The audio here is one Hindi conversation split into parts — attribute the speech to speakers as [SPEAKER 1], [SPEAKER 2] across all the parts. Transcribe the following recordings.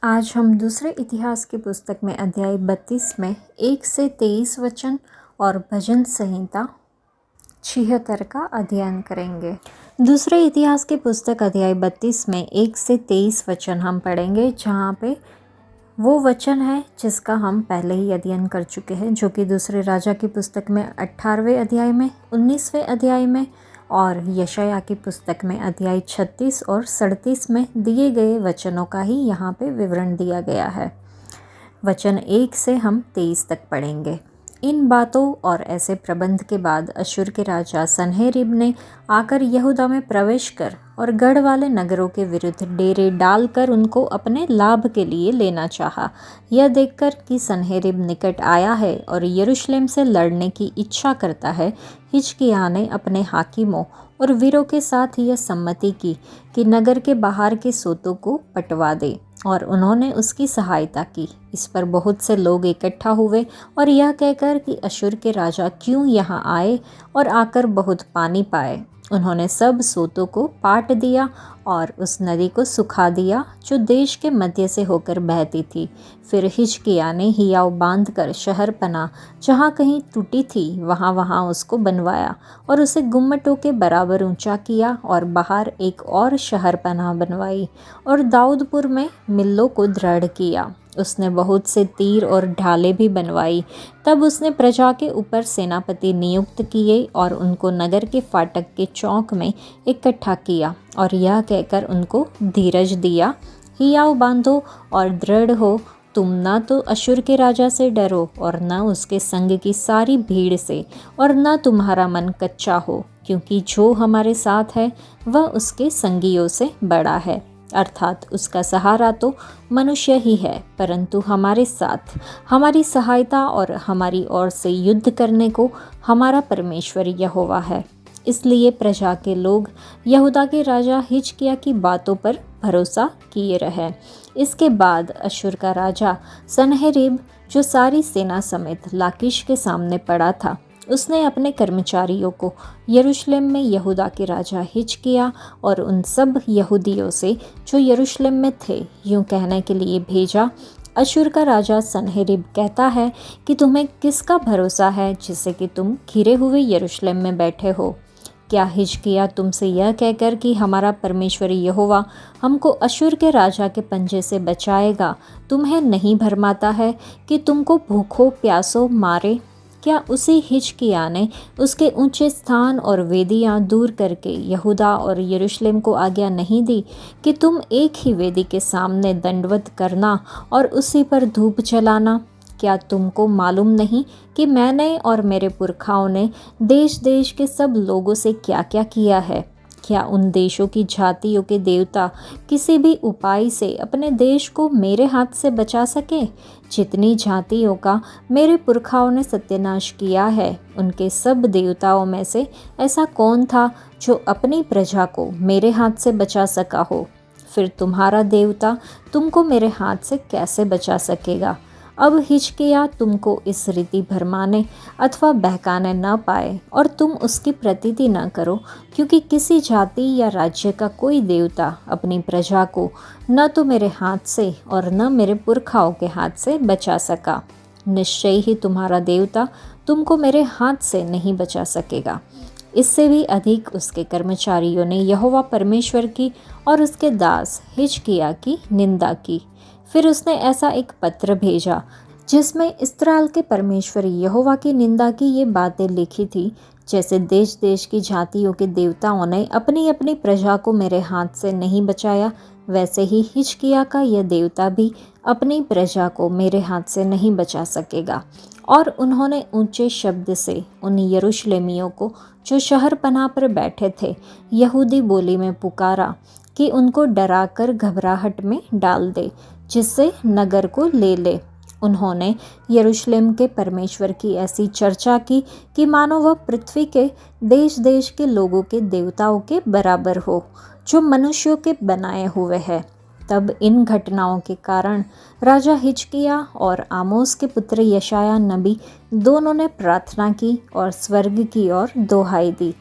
[SPEAKER 1] आज हम दूसरे इतिहास की पुस्तक में अध्याय 32 में 1 से 23 वचन और भजन संहिता 76 का अध्ययन करेंगे। दूसरे इतिहास की पुस्तक अध्याय 32 में 1 से 23 वचन हम पढ़ेंगे, जहाँ पे वो वचन है जिसका हम पहले ही अध्ययन कर चुके हैं, जो कि दूसरे राजा की पुस्तक में 18वें अध्याय में, 19वें अध्याय में और यशायाह की पुस्तक में अध्याय 36 और 37 में दिए गए वचनों का ही यहाँ पे विवरण दिया गया है। वचन 1 से हम 23 तक पढ़ेंगे। इन बातों और ऐसे प्रबंध के बाद अश्शूर के राजा सन्हेरीब ने आकर यहूदा में प्रवेश कर और गढ़ वाले नगरों के विरुद्ध डेरे डालकर उनको अपने लाभ के लिए लेना चाहा। यह देखकर कि सन्हेरीब निकट आया है और यरूशलेम से लड़ने की इच्छा करता है, हिजकिय्याह ने अपने हाकिमों और वीरों के साथ यह सम्मति की कि नगर के बाहर के सोतों को पटवा दे, और उन्होंने उसकी सहायता की। इस पर बहुत से लोग इकट्ठा हुए और यह कहकर कि अश्शूर के राजा क्यों यहाँ आए और आकर बहुत पानी पाए। उन्होंने सब सोतों को पाट दिया और उस नदी को सुखा दिया जो देश के मध्य से होकर बहती थी। फिर हिजकिय्याह ने हियाव बांधकर शहर पना जहाँ कहीं टूटी थी वहाँ उसको बनवाया और उसे गुम्मटों के बराबर ऊंचा किया और बाहर एक और शहर पना बनवाई और दाऊदपुर में मिल्लों को दृढ़ किया। उसने बहुत से तीर और ढालें भी बनवाई। तब उसने प्रजा के ऊपर सेनापति नियुक्त किए और उनको नगर के फाटक के चौक में इकट्ठा किया और यह कहकर उनको धीरज दिया, हियाव बांधो और दृढ़ हो। तुम न तो अश्शूर के राजा से डरो और न उसके संग की सारी भीड़ से, और न तुम्हारा मन कच्चा हो, क्योंकि जो हमारे साथ है वह उसके संगियों से बड़ा है। अर्थात उसका सहारा तो मनुष्य ही है, परंतु हमारे साथ हमारी सहायता और हमारी ओर से युद्ध करने को हमारा परमेश्वर यहोवा है। इसलिए प्रजा के लोग यहूदा के राजा हिजकिय्याह की बातों पर भरोसा किए रहे। इसके बाद अश्शूर का राजा सन्हेरीब, जो सारी सेना समेत लाकीश के सामने पड़ा था, उसने अपने कर्मचारियों को यरूशलेम में यहूदा के राजा हिजकिय्याह और उन सब यहूदियों से जो यरूशलेम में थे यूँ कहने के लिए भेजा, अश्शूर का राजा सन्हेरीब कहता है कि तुम्हें किसका भरोसा है जिससे कि तुम घिरे हुए यरूशलेम में बैठे हो? क्या हिजकिय्याह तुमसे यह कहकर कि हमारा परमेश्वर यहोवा हमको अश्शूर के राजा के पंजे से बचाएगा, तुम्हें नहीं भरमाता है कि तुमको भूखों प्यासों मारे? क्या उसी हिजकिय्याह ने उसके ऊंचे स्थान और वेदियां दूर करके यहूदा और यरूशलेम को आज्ञा नहीं दी कि तुम एक ही वेदी के सामने दंडवत करना और उसी पर धूप जलाना? क्या तुमको मालूम नहीं कि मैंने और मेरे पुरखाओं ने देश देश के सब लोगों से क्या क्या किया है? क्या उन देशों की जातियों के देवता किसी भी उपाय से अपने देश को मेरे हाथ से बचा सके? जितनी जातियों का मेरे पुरखाओं ने सत्यानाश किया है, उनके सब देवताओं में से ऐसा कौन था जो अपनी प्रजा को मेरे हाथ से बचा सका हो? फिर तुम्हारा देवता तुमको मेरे हाथ से कैसे बचा सकेगा? अब हिजकिय्याह तुमको इस रीति भरमाने अथवा बहकाने न पाए और तुम उसकी प्रतीति न करो, क्योंकि किसी जाति या राज्य का कोई देवता अपनी प्रजा को न तो मेरे हाथ से और न मेरे पुरखाओं के हाथ से बचा सका। निश्चय ही तुम्हारा देवता तुमको मेरे हाथ से नहीं बचा सकेगा। इससे भी अधिक उसके कर्मचारियों ने यहोवा परमेश्वर की और उसके दास हिजकिय्याह की निंदा की। फिर उसने ऐसा एक पत्र भेजा जिसमें इस्राएल के परमेश्वर यहोवा की निंदा की ये बातें लिखी थी, जैसे देश देश की जातियों के देवताओं ने अपनी अपनी प्रजा को मेरे हाथ से नहीं बचाया, वैसे ही हिजकिय्याह का यह देवता भी अपनी प्रजा को मेरे हाथ से नहीं बचा सकेगा। और उन्होंने ऊंचे शब्द से उन यरूशलेमियों को जो शहर पनाह पर बैठे थे यहूदी बोली में पुकारा कि उनको डराकर घबराहट में डाल दे, जिससे नगर को ले ले। उन्होंने यरूशलेम के परमेश्वर की ऐसी चर्चा की कि मानो वह पृथ्वी के देश देश के लोगों के देवताओं के बराबर हो, जो मनुष्यों के बनाए हुए हैं। तब इन घटनाओं के कारण राजा हिजकिय्याह और आमोस के पुत्र यशायाह नबी दोनों ने प्रार्थना की और स्वर्ग की ओर दोहाई दी,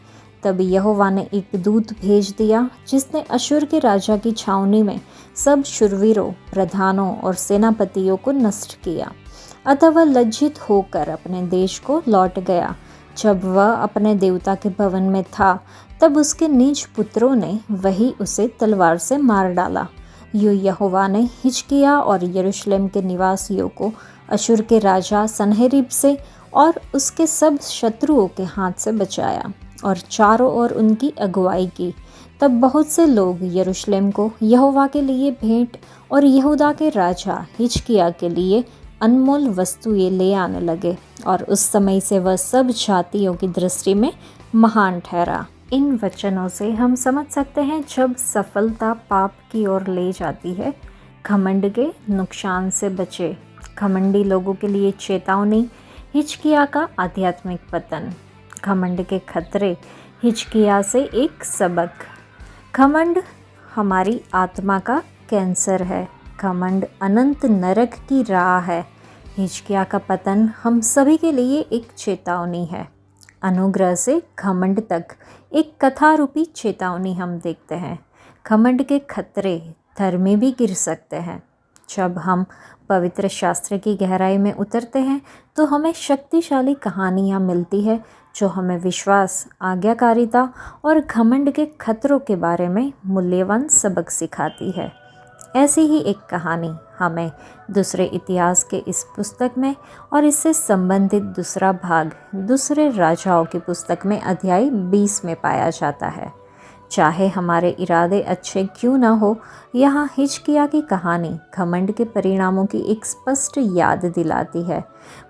[SPEAKER 1] तब यहोवा ने एक दूत भेज दिया जिसने अशुर के राजा की छावनी में सब शूरवीरों, प्रधानों और सेनापतियों को नष्ट किया। अतः वह लज्जित होकर अपने देश को लौट गया। जब वह अपने देवता के भवन में था तब उसके निज पुत्रों ने वही उसे तलवार से मार डाला। यूँ यहोवा ने हिजकिय्याह और यरूशलेम के निवासियों को अशुर के राजा सन्हेरीब से और उसके सब शत्रुओं के हाथ से बचाया और चारों ओर उनकी अगुवाई की। तब बहुत से लोग यरूशलेम को यहोवा के लिए भेंट और यहूदा के राजा हिजकिय्याह के लिए अनमोल वस्तुएं ले आने लगे और उस समय से वह सब जातियों की दृष्टि में महान ठहरा। इन वचनों से हम समझ सकते हैं जब सफलता पाप की ओर ले जाती है, घमंड के नुकसान से बचे। घमंडी लोगों के लिए चेतावनी, हिजकिय्याह का आध्यात्मिक पतन। घमंड के खतरे, हिजकिय्याह से एक सबक। घमंड हमारी आत्मा का कैंसर है। घमंड अनंत नरक की राह है। हिजकिय्याह का पतन हम सभी के लिए एक चेतावनी है। अनुग्रह से घमंड तक एक कथा रूपी चेतावनी हम देखते हैं। घमंड के खतरे, धर्मी भी गिर सकते हैं। जब हम पवित्र शास्त्र की गहराई में उतरते हैं तो हमें शक्तिशाली कहानियाँ मिलती है जो हमें विश्वास, आज्ञाकारिता और घमंड के खतरों के बारे में मूल्यवान सबक सिखाती है। ऐसी ही एक कहानी हमें दूसरे इतिहास के इस पुस्तक में और इससे संबंधित दूसरा भाग दूसरे राजाओं की पुस्तक में अध्याय 20 में पाया जाता है। चाहे हमारे इरादे अच्छे क्यों न हो, यहाँ हिजकिय्याह की कहानी घमंड के परिणामों की एक स्पष्ट याद दिलाती है।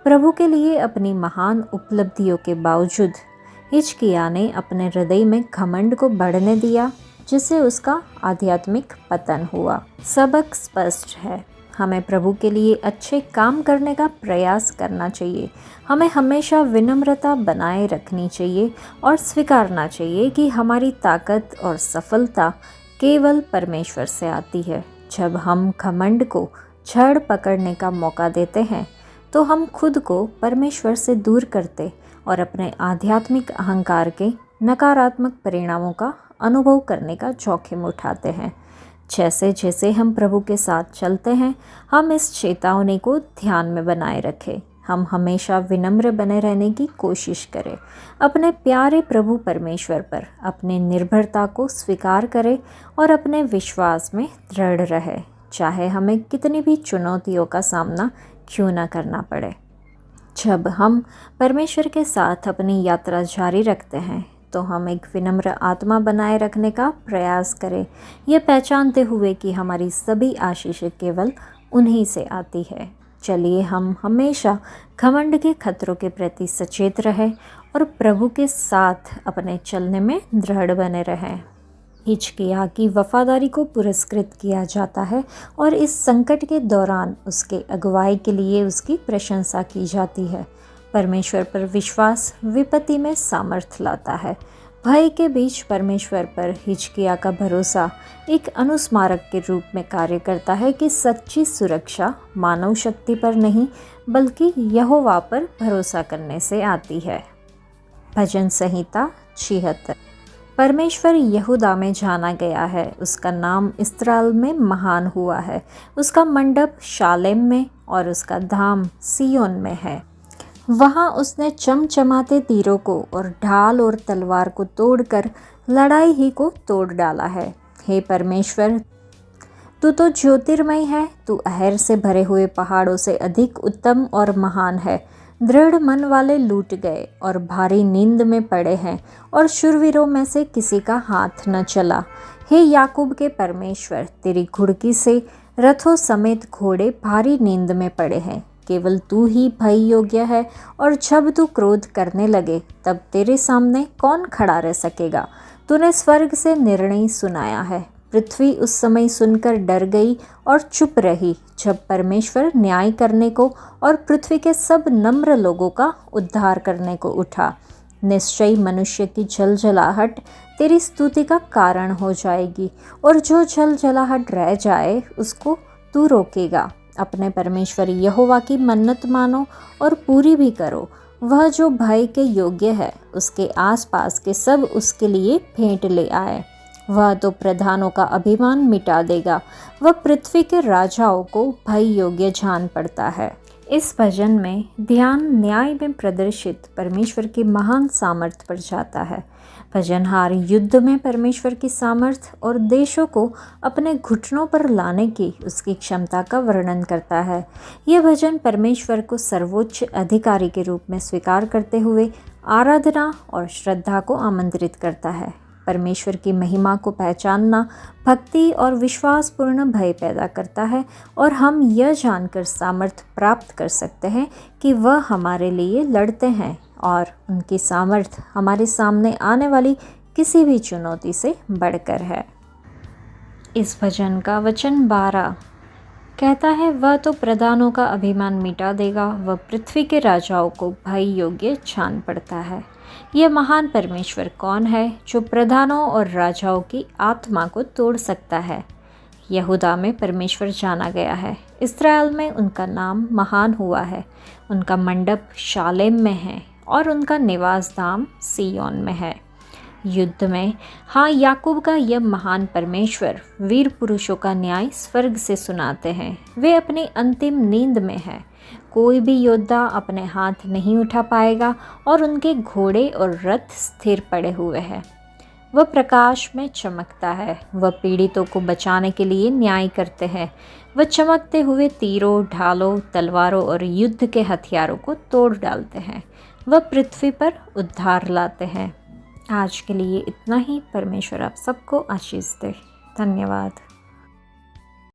[SPEAKER 1] प्रभु के लिए अपनी महान उपलब्धियों के बावजूद हिजकिय्याह ने अपने हृदय में घमंड को बढ़ने दिया, जिससे उसका आध्यात्मिक पतन हुआ। सबक स्पष्ट है, हमें प्रभु के लिए अच्छे काम करने का प्रयास करना चाहिए। हमें हमेशा विनम्रता बनाए रखनी चाहिए और स्वीकारना चाहिए कि हमारी ताकत और सफलता केवल परमेश्वर से आती है। जब हम घमंड को जड़ पकड़ने का मौका देते हैं तो हम खुद को परमेश्वर से दूर करते और अपने आध्यात्मिक अहंकार के नकारात्मक परिणामों का अनुभव करने का जोखिम उठाते हैं। जैसे जैसे हम प्रभु के साथ चलते हैं, हम इस चेतावनी को ध्यान में बनाए रखें। हम हमेशा विनम्र बने रहने की कोशिश करें। अपने प्यारे प्रभु परमेश्वर पर अपनी निर्भरता को स्वीकार करें और अपने विश्वास में दृढ़ रहे, चाहे हमें कितनी भी चुनौतियों का सामना क्यों न करना पड़े। जब हम परमेश्वर के साथ अपनी यात्रा जारी रखते हैं तो हम एक विनम्र आत्मा बनाए रखने का प्रयास करें, यह पहचानते हुए कि हमारी सभी आशीष केवल उन्हीं से आती है। चलिए हम हमेशा घमंड के खतरों के प्रति सचेत रहें और प्रभु के साथ अपने चलने में दृढ़ बने रहें। हिजकिय्याह की वफादारी को पुरस्कृत किया जाता है और इस संकट के दौरान उसके अगुवाई के लिए उसकी प्रशंसा की जाती है। परमेश्वर पर विश्वास विपत्ति में सामर्थ्य लाता है। भय के बीच परमेश्वर पर हिजकिय्याह का भरोसा एक अनुस्मारक के रूप में कार्य करता है कि सच्ची सुरक्षा मानव शक्ति पर नहीं बल्कि यहोवा पर भरोसा करने से आती है। भजन संहिता 76। परमेश्वर यहूदा में जाना गया है, उसका नाम इस्राएल में महान हुआ है। उसका मंडप शालेम में और उसका धाम सिय्योन में है। वहाँ उसने चमचमाते तीरों को और ढाल और तलवार को तोड़कर लड़ाई ही को तोड़ डाला है। हे परमेश्वर, तू तो ज्योतिर्मय है, तू अहर से भरे हुए पहाड़ों से अधिक उत्तम और महान है। दृढ़ मन वाले लूट गए और भारी नींद में पड़े हैं और शूरवीरों में से किसी का हाथ न चला। हे याकूब के परमेश्वर, तेरी घुड़की से रथों समेत घोड़े भारी नींद में पड़े हैं। केवल तू ही भय योग्य है और जब तू क्रोध करने लगे तब तेरे सामने कौन खड़ा रह सकेगा। तूने स्वर्ग से निर्णय सुनाया है, पृथ्वी उस समय सुनकर डर गई और चुप रही जब परमेश्वर न्याय करने को और पृथ्वी के सब नम्र लोगों का उद्धार करने को उठा। निश्चय मनुष्य की जलजलाहट तेरी स्तुति का कारण हो जाएगी और जो जलजलाहट रह जाए उसको तू रोकेगा। अपने परमेश्वर यहोवा की मन्नत मानो और पूरी भी करो। वह जो भय के योग्य है, उसके आसपास के सब उसके लिए भेंट ले आए। वह तो प्रधानों का अभिमान मिटा देगा, वह पृथ्वी के राजाओं को भय योग्य जान पड़ता है। इस भजन में ध्यान न्याय में प्रदर्शित परमेश्वर की महान सामर्थ्य पर जाता है। भजनहार युद्ध में परमेश्वर की सामर्थ्य और देशों को अपने घुटनों पर लाने की उसकी क्षमता का वर्णन करता है। यह भजन परमेश्वर को सर्वोच्च अधिकारी के रूप में स्वीकार करते हुए आराधना और श्रद्धा को आमंत्रित करता है। परमेश्वर की महिमा को पहचानना भक्ति और विश्वासपूर्ण भय पैदा करता है और हम यह जानकर सामर्थ्य प्राप्त कर सकते हैं कि वह हमारे लिए लड़ते हैं और उनकी सामर्थ्य हमारे सामने आने वाली किसी भी चुनौती से बढ़कर है। इस भजन का वचन 12 कहता है, वह तो प्रधानों का अभिमान मिटा देगा, वह पृथ्वी के राजाओं को भय योग्य जान पड़ता है। यह महान परमेश्वर कौन है जो प्रधानों और राजाओं की आत्मा को तोड़ सकता है। यहूदा में परमेश्वर जाना गया है, इस्राएल में उनका नाम महान हुआ है। उनका मंडप शालेम में है और उनका निवास धाम सिय्योन में है। युद्ध में हाँ, याकूब का यह महान परमेश्वर वीर पुरुषों का न्याय स्वर्ग से सुनाते हैं। वे अपनी अंतिम नींद में हैं। कोई भी योद्धा अपने हाथ नहीं उठा पाएगा और उनके घोड़े और रथ स्थिर पड़े हुए हैं। वह प्रकाश में चमकता है, वह पीड़ितों को बचाने के लिए न्याय करते हैं। वह चमकते हुए तीरों, ढालों, तलवारों और युद्ध के हथियारों को तोड़ डालते हैं। वह पृथ्वी पर उद्धार लाते हैं। आज के लिए इतना ही। परमेश्वर आप सबको आशीष दे। धन्यवाद।